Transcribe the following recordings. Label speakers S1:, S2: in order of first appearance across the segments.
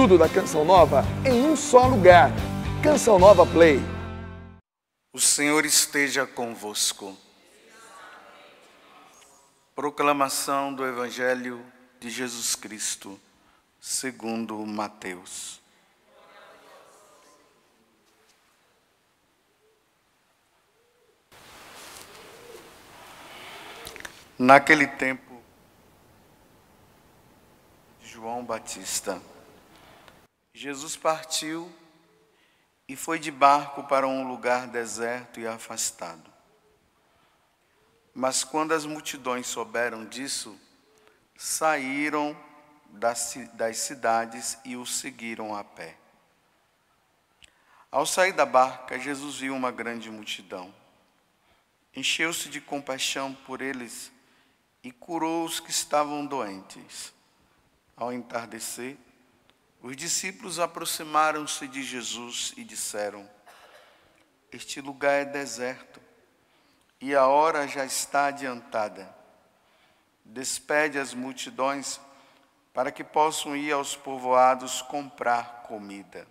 S1: tudo da Canção Nova em um só lugar. Canção Nova Play.
S2: O Senhor esteja convosco. Proclamação do Evangelho de Jesus Cristo, segundo Mateus. Naquele tempo, João Batista, Jesus partiu e foi de barco para um lugar deserto e afastado. Mas quando as multidões souberam disso, saíram das cidades e o seguiram a pé. Ao sair da barca, Jesus viu uma grande multidão. Encheu-se de compaixão por eles e curou os que estavam doentes. Ao entardecer, os discípulos aproximaram-se de Jesus e disseram: este lugar é deserto e a hora já está adiantada. Despede as multidões para que possam ir aos povoados comprar comida.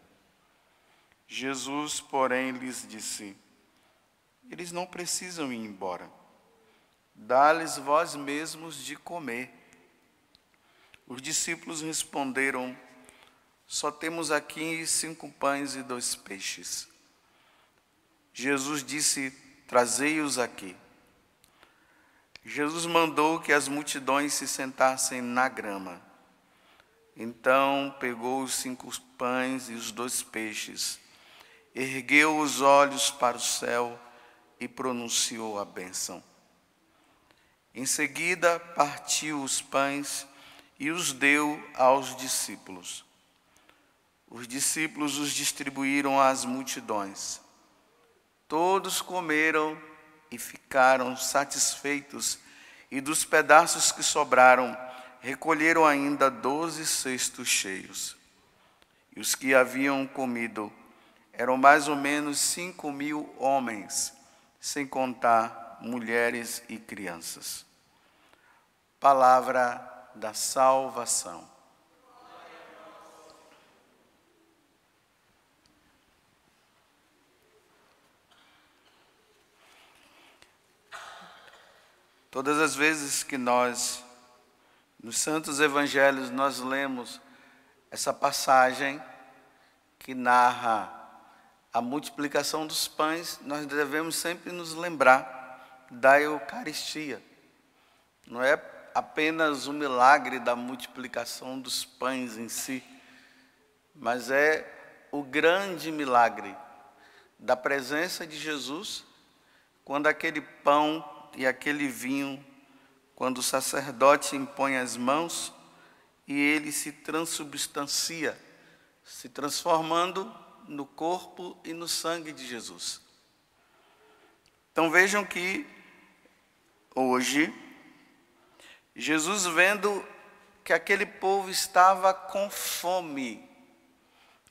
S2: Jesus, porém, lhes disse: eles não precisam ir embora. Dá-lhes vós mesmos de comer. Os discípulos responderam: só temos aqui 5 pães e 2 peixes. Jesus disse: trazei-os aqui. Jesus mandou que as multidões se sentassem na grama. Então pegou os 5 pães e os 2 peixes, ergueu os olhos para o céu e pronunciou a bênção. Em seguida, partiu os pães e os deu aos discípulos. Os discípulos os distribuíram às multidões. Todos comeram e ficaram satisfeitos, e dos pedaços que sobraram, recolheram ainda 12 cestos cheios. E os que haviam comido eram mais ou menos 5.000 homens, sem contar mulheres e crianças. Palavra da salvação. Todas as vezes que nós, nos Santos Evangelhos, nós lemos essa passagem que narra a multiplicação dos pães, nós devemos sempre nos lembrar da Eucaristia. Não é apenas o milagre da multiplicação dos pães em si, mas é o grande milagre da presença de Jesus, quando aquele pão e aquele vinho, quando o sacerdote impõe as mãos e ele se transubstancia, se transformando no corpo e no sangue de Jesus. Então vejam que hoje, Jesus, vendo que aquele povo estava com fome,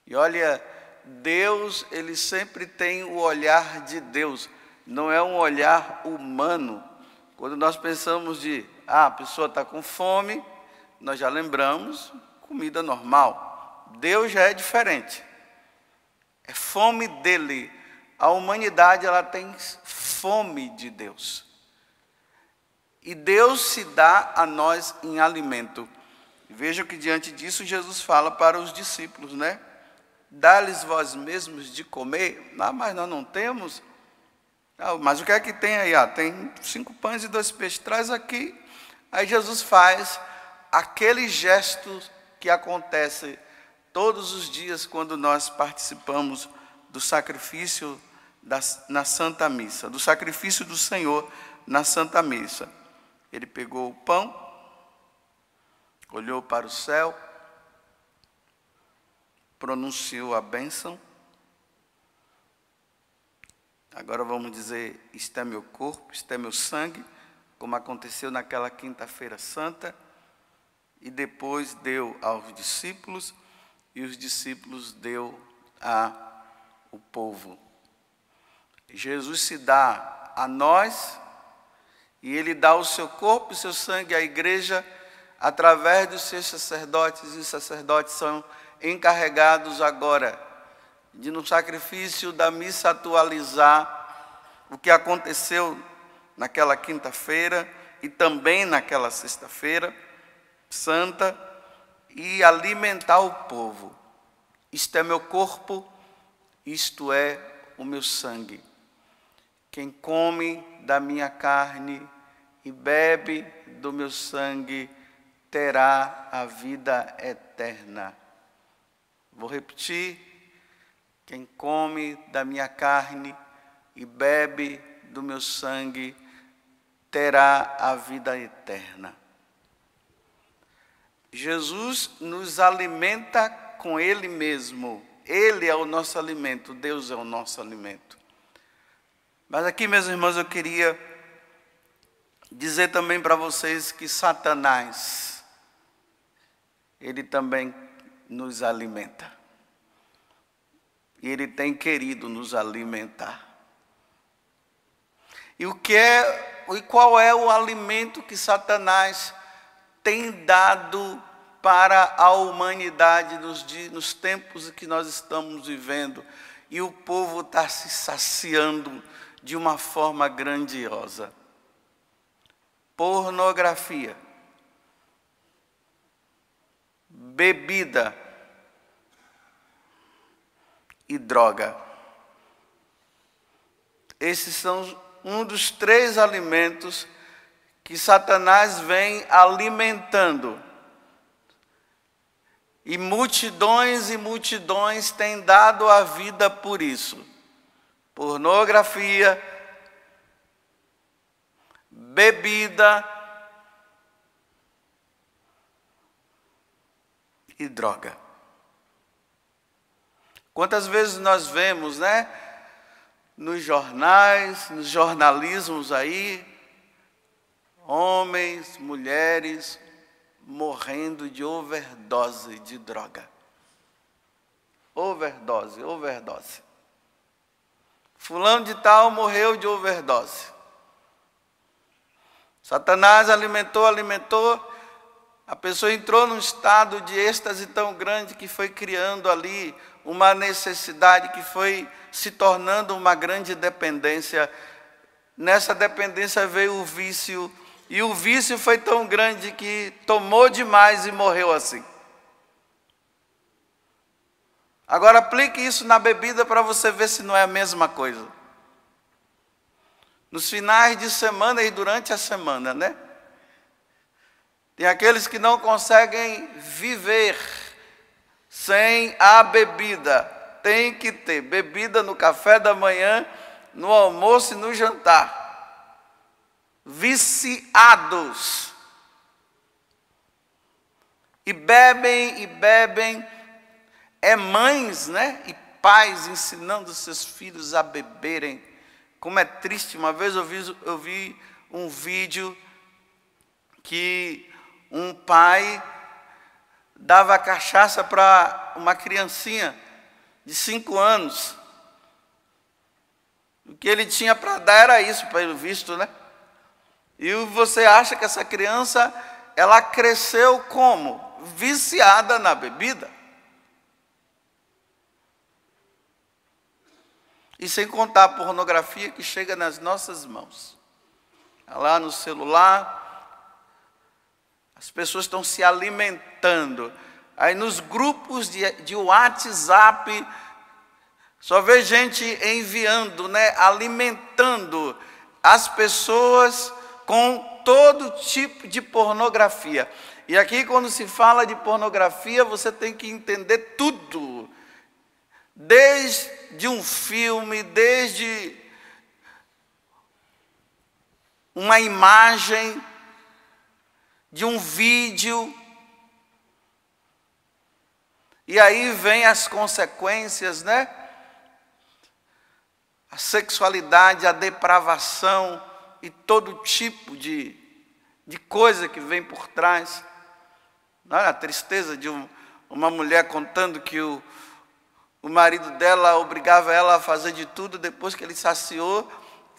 S2: e olha, Deus, ele sempre tem o olhar de Deus, não é um olhar humano. Quando nós pensamos a pessoa está com fome, nós já lembramos comida normal. Deus já é diferente. É fome dele. A humanidade, ela tem fome de Deus. E Deus se dá a nós em alimento. Veja que diante disso Jesus fala para os discípulos, né? Dá-lhes vós mesmos de comer. Mas nós não temos. Mas o que é que tem aí? Tem 5 pães e 2 peixes. Traz aqui. Aí Jesus faz aquele gesto que acontece todos os dias quando nós participamos do sacrifício na Santa Missa, do sacrifício do Senhor na Santa Missa. Ele pegou o pão, olhou para o céu, pronunciou a bênção. Agora vamos dizer: isto é meu corpo, isto é meu sangue, como aconteceu naquela quinta-feira santa. E depois deu aos discípulos, e os discípulos deu ao povo. Jesus se dá a nós, e ele dá o seu corpo e o seu sangue à igreja, através dos seus sacerdotes, e os sacerdotes são encarregados agora de, no sacrifício da missa, atualizar o que aconteceu naquela quinta-feira e também naquela sexta-feira santa e alimentar o povo. Isto é meu corpo, isto é o meu sangue. Quem come da minha carne e bebe do meu sangue terá a vida eterna. Vou repetir: quem come da minha carne e bebe do meu sangue terá a vida eterna. Jesus nos alimenta com Ele mesmo. Ele é o nosso alimento, Deus é o nosso alimento. Mas aqui, meus irmãos, eu queria dizer também para vocês que Satanás, ele também nos alimenta. E ele tem querido nos alimentar. E qual é o alimento que Satanás tem dado para a humanidade nos tempos que nós estamos vivendo? E o povo está se saciando de uma forma grandiosa. Pornografia, bebida e droga. Esses são um dos 3 alimentos que Satanás vem alimentando. E multidões têm dado a vida por isso. Pornografia, bebida e droga. Quantas vezes nós vemos, nos jornais, nos jornalismos aí, homens, mulheres morrendo de overdose de droga. Overdose. Fulano de tal morreu de overdose. Satanás alimentou, a pessoa entrou num estado de êxtase tão grande que foi criando ali uma necessidade que foi se tornando uma grande dependência. Nessa dependência veio o vício, e o vício foi tão grande que tomou demais e morreu assim. Agora aplique isso na bebida para você ver se não é a mesma coisa. Nos finais de semana e durante a semana, Tem aqueles que não conseguem viver sem a bebida. Tem que ter bebida no café da manhã, no almoço e no jantar. Viciados. E bebem. É mães, e pais ensinando seus filhos a beberem. Como é triste. Uma vez eu vi um vídeo que um pai dava cachaça para uma criancinha de 5 anos. O que ele tinha para dar era isso, pelo visto, E você acha que essa criança, ela cresceu como? Viciada na bebida. E sem contar a pornografia que chega nas nossas mãos. Lá no celular, as pessoas estão se alimentando. Aí nos grupos de WhatsApp, só vê gente enviando, alimentando as pessoas com todo tipo de pornografia. E aqui, quando se fala de pornografia, você tem que entender tudo. Desde um filme, desde uma imagem, de um vídeo. E aí vem as consequências, A sexualidade, a depravação e todo tipo de coisa que vem por trás. A tristeza de uma mulher contando que o marido dela obrigava ela a fazer de tudo depois que ele saciou,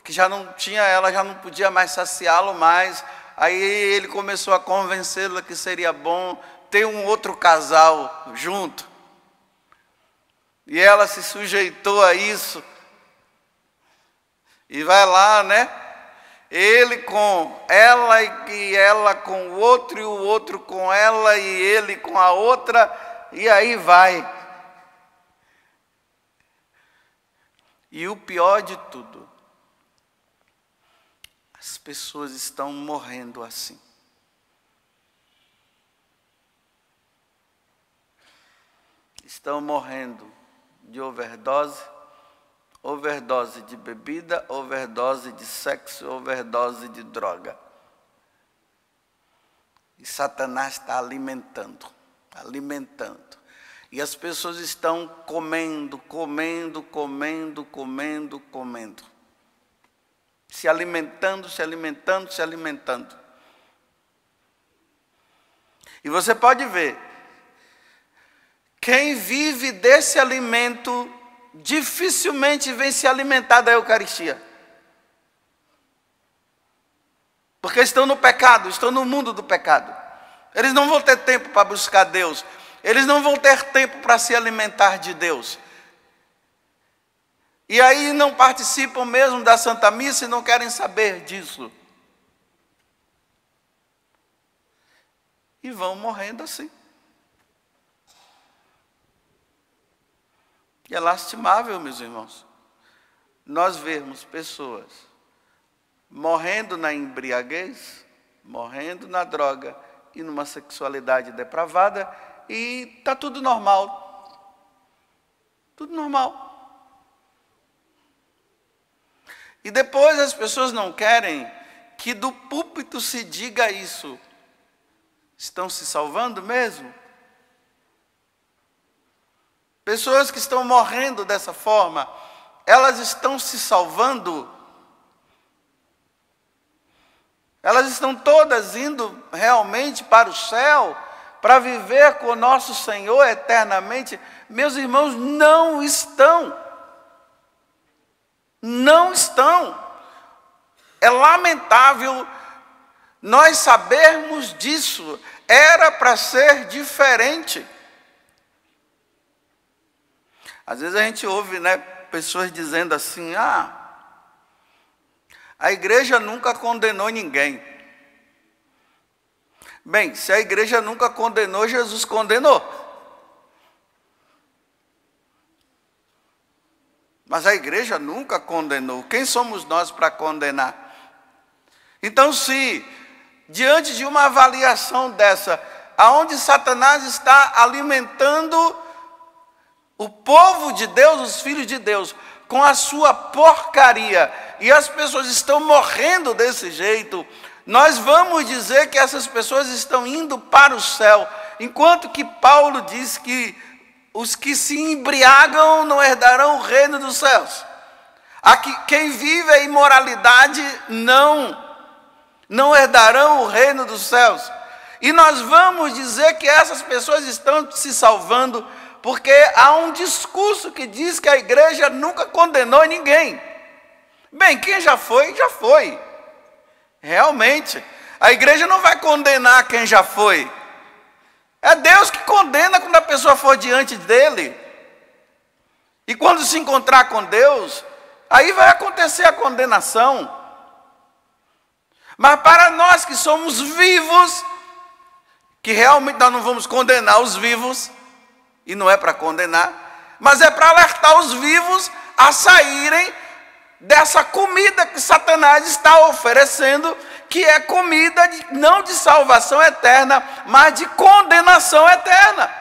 S2: que ela já não podia mais saciá-lo mais. Aí ele começou a convencê-la que seria bom ter um outro casal junto. E ela se sujeitou a isso. E vai lá, né? Ele com ela e ela com o outro, e o outro com ela e ele com a outra, e aí vai. E o pior de tudo, as pessoas estão morrendo assim. Estão morrendo de overdose, overdose de bebida, overdose de sexo, overdose de droga. E Satanás está alimentando. E as pessoas estão comendo. Se alimentando. E você pode ver, quem vive desse alimento dificilmente vem se alimentar da Eucaristia. Porque estão no pecado, estão no mundo do pecado. Eles não vão ter tempo para buscar Deus. Eles não vão ter tempo para se alimentar de Deus. E aí não participam mesmo da Santa Missa e não querem saber disso. E vão morrendo assim. E é lastimável, meus irmãos, nós vermos pessoas morrendo na embriaguez, morrendo na droga e numa sexualidade depravada, e está tudo normal. Tudo normal. E depois as pessoas não querem que do púlpito se diga isso. Estão se salvando mesmo? Pessoas que estão morrendo dessa forma, elas estão se salvando? Elas estão todas indo realmente para o céu, para viver com o nosso Senhor eternamente? Meus irmãos, não estão. Não estão. É lamentável nós sabermos disso. Era para ser diferente. Às vezes a gente ouve, né, pessoas dizendo assim: a igreja nunca condenou ninguém. Bem, se a igreja nunca condenou, Jesus condenou. Mas a igreja nunca condenou. Quem somos nós para condenar? Então, se diante de uma avaliação dessa, aonde Satanás está alimentando o povo de Deus, os filhos de Deus, com a sua porcaria, e as pessoas estão morrendo desse jeito, nós vamos dizer que essas pessoas estão indo para o céu, enquanto que Paulo diz que os que se embriagam não herdarão o reino dos céus. Aqui, quem vive a imoralidade não herdarão o reino dos céus. E nós vamos dizer que essas pessoas estão se salvando porque há um discurso que diz que a igreja nunca condenou ninguém. Bem, quem já foi, já foi. Realmente, a igreja não vai condenar quem já foi. É Deus que condena quando a pessoa for diante dele. E quando se encontrar com Deus, aí vai acontecer a condenação. Mas para nós que somos vivos, que realmente nós não vamos condenar os vivos, e não é para condenar, mas é para alertar os vivos a saírem dessa comida que Satanás está oferecendo, que é comida não de salvação eterna, mas de condenação eterna.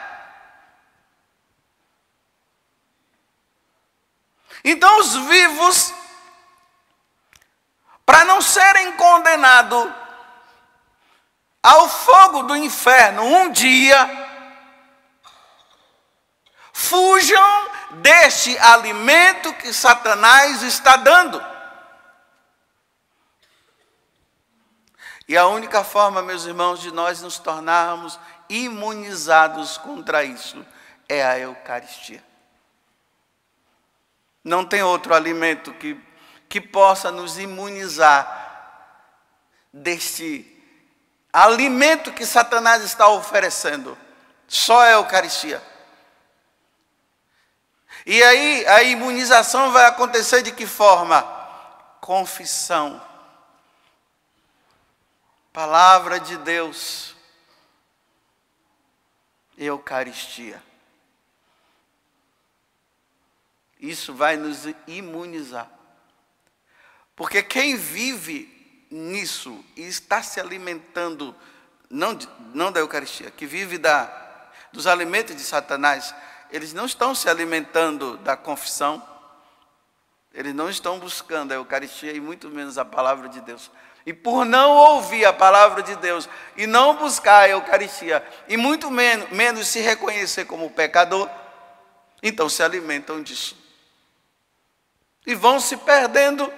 S2: Então os vivos, para não serem condenados ao fogo do inferno um dia, fujam deste alimento que Satanás está dando. E a única forma, meus irmãos, de nós nos tornarmos imunizados contra isso é a Eucaristia. Não tem outro alimento que possa nos imunizar deste alimento que Satanás está oferecendo. Só a Eucaristia. E aí a imunização vai acontecer de que forma? Confissão. Palavra de Deus. Eucaristia. Isso vai nos imunizar. Porque quem vive nisso e está se alimentando, não da Eucaristia, que vive dos alimentos de Satanás, eles não estão se alimentando da confissão, eles não estão buscando a Eucaristia e muito menos a palavra de Deus. E por não ouvir a palavra de Deus e não buscar a Eucaristia e muito menos se reconhecer como pecador, então se alimentam disso. E vão se perdendo.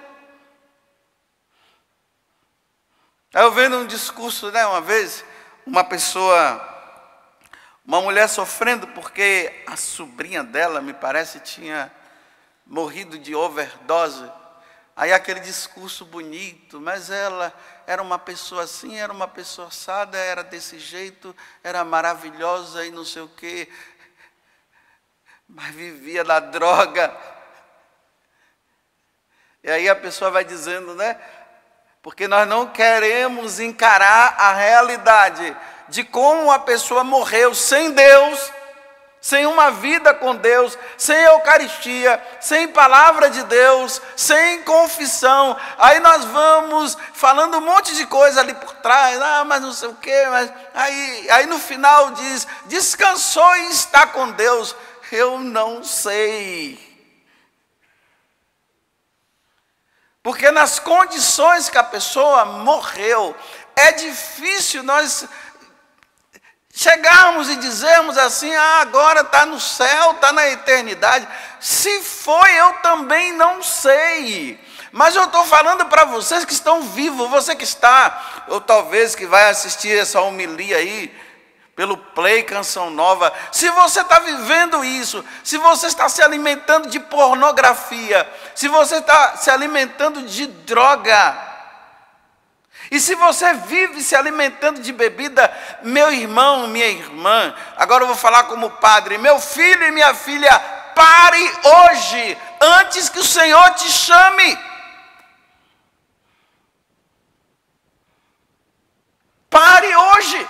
S2: Eu vendo um discurso, uma vez, uma mulher sofrendo porque a sobrinha dela, me parece, tinha morrido de overdose. Aí aquele discurso bonito, mas ela era uma pessoa assim, era uma pessoa assada, era desse jeito, era maravilhosa e não sei o quê, mas vivia da droga. E aí a pessoa vai dizendo, porque nós não queremos encarar a realidade de como a pessoa morreu sem Deus, sem uma vida com Deus, sem Eucaristia, sem palavra de Deus, sem confissão. Aí nós vamos falando um monte de coisa ali por trás, mas não sei o quê, mas aí no final diz, descansou e está com Deus. Eu não sei. Porque nas condições que a pessoa morreu, é difícil nós chegarmos e dizermos assim, agora está no céu, está na eternidade. Se foi, eu também não sei. Mas eu estou falando para vocês que estão vivos, você que está, ou talvez que vai assistir essa homilia aí, pelo Play Canção Nova, se você está vivendo isso, se você está se alimentando de pornografia, se você está se alimentando de droga, e se você vive se alimentando de bebida, meu irmão, minha irmã, agora eu vou falar como padre, meu filho e minha filha, pare hoje, antes que o Senhor te chame. Pare hoje.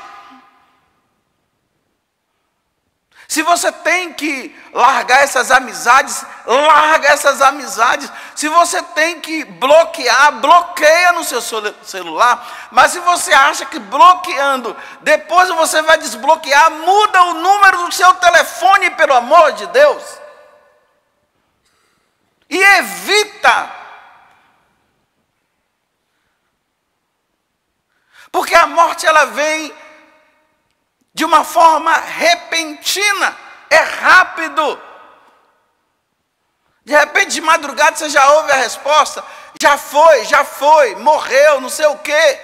S2: Se você tem que largar essas amizades, larga essas amizades. Se você tem que bloquear, bloqueia no seu celular. Mas se você acha que bloqueando, depois você vai desbloquear, muda o número do seu telefone, pelo amor de Deus. E evita. Porque a morte ela vem de uma forma repentina, é rápido. De repente, de madrugada, você já ouve a resposta, já foi, morreu, não sei o quê.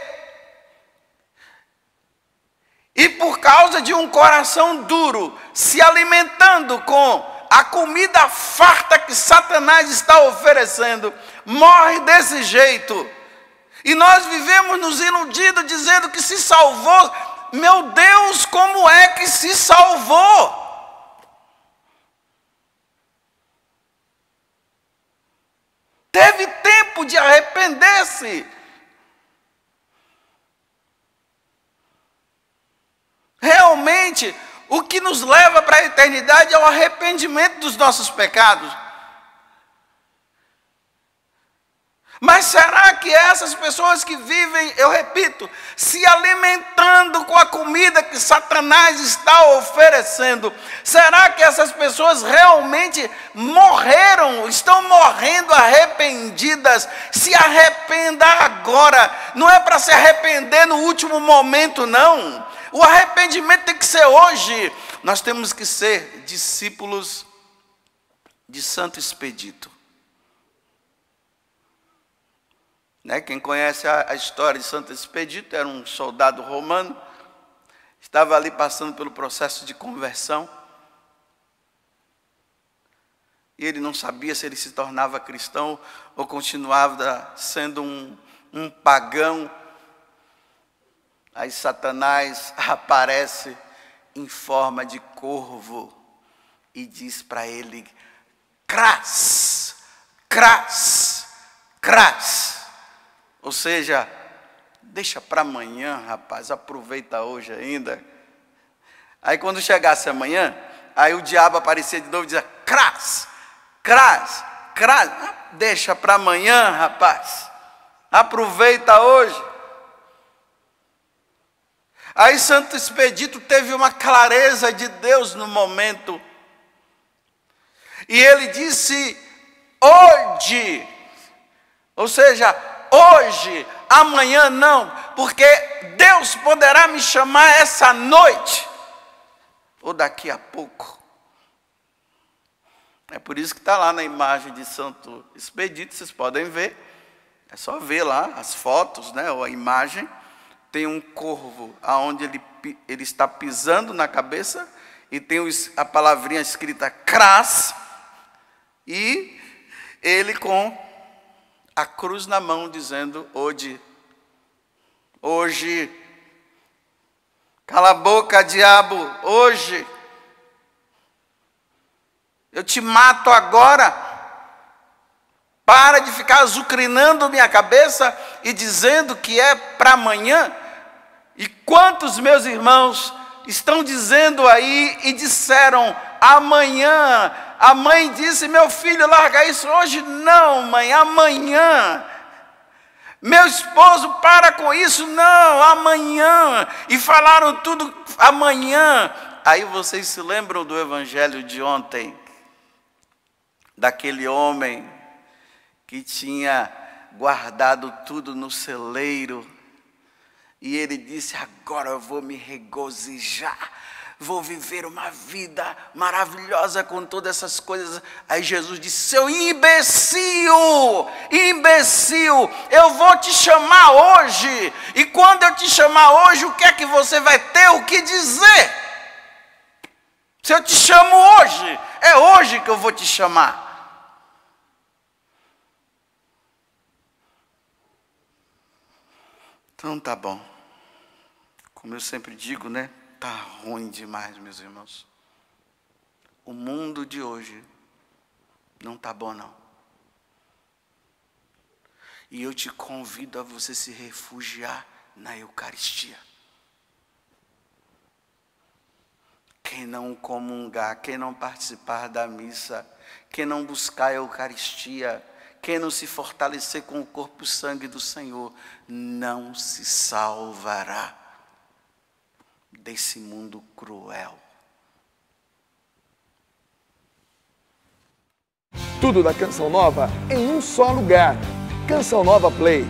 S2: E por causa de um coração duro, se alimentando com a comida farta que Satanás está oferecendo, morre desse jeito. E nós vivemos nos iludidos, dizendo que se salvou. Meu Deus, como é que se salvou? Teve tempo de arrepender-se. Realmente, o que nos leva para a eternidade é o arrependimento dos nossos pecados. Mas será que essas pessoas que vivem, eu repito, se alimentando com a comida que Satanás está oferecendo, será que essas pessoas realmente morreram, estão morrendo arrependidas? Se arrependa agora, não é para se arrepender no último momento, não. O arrependimento tem que ser hoje. Nós temos que ser discípulos de Santo Expedito. Quem conhece a história de Santo Expedito, era um soldado romano, estava ali passando pelo processo de conversão, e ele não sabia se ele se tornava cristão ou continuava sendo um pagão. Aí Satanás aparece em forma de corvo e diz para ele, cras, cras, cras. Ou seja, deixa para amanhã, rapaz, aproveita hoje ainda. Aí quando chegasse amanhã, aí o diabo aparecia de novo e dizia, cras, cras, cras. Deixa para amanhã, rapaz, aproveita hoje. Aí Santo Expedito teve uma clareza de Deus no momento. E ele disse, hoje, ou seja, hoje, amanhã não, porque Deus poderá me chamar essa noite, ou daqui a pouco. É por isso que está lá na imagem de Santo Expedito, vocês podem ver, é só ver lá as fotos, né, ou a imagem. Tem um corvo onde ele está pisando na cabeça, e tem a palavrinha escrita cras, e ele com a cruz na mão, dizendo, hoje, hoje, cala a boca, diabo, hoje, eu te mato agora. Para de ficar azucrinando minha cabeça e dizendo que é para amanhã. E quantos meus irmãos estão dizendo aí e disseram amanhã. A mãe disse, meu filho, larga isso hoje. Não, mãe, amanhã. Meu esposo, para com isso. Não, amanhã. E falaram tudo amanhã. Aí vocês se lembram do evangelho de ontem? Daquele homem que tinha guardado tudo no celeiro, e ele disse, agora eu vou me regozijar, vou viver uma vida maravilhosa com todas essas coisas. Aí Jesus disse, seu imbecil, imbecil, eu vou te chamar hoje, e quando eu te chamar hoje, o que é que você vai ter o que dizer? Se eu te chamo hoje, é hoje que eu vou te chamar. Então tá bom. Como eu sempre digo, né? Tá ruim demais, meus irmãos. O mundo de hoje não tá bom, não. E eu te convido a você se refugiar na Eucaristia. Quem não comungar, quem não participar da missa, quem não buscar a Eucaristia, quem não se fortalecer com o corpo e sangue do Senhor, não se salvará desse mundo cruel.
S1: Tudo da Canção Nova em um só lugar. Canção Nova Play.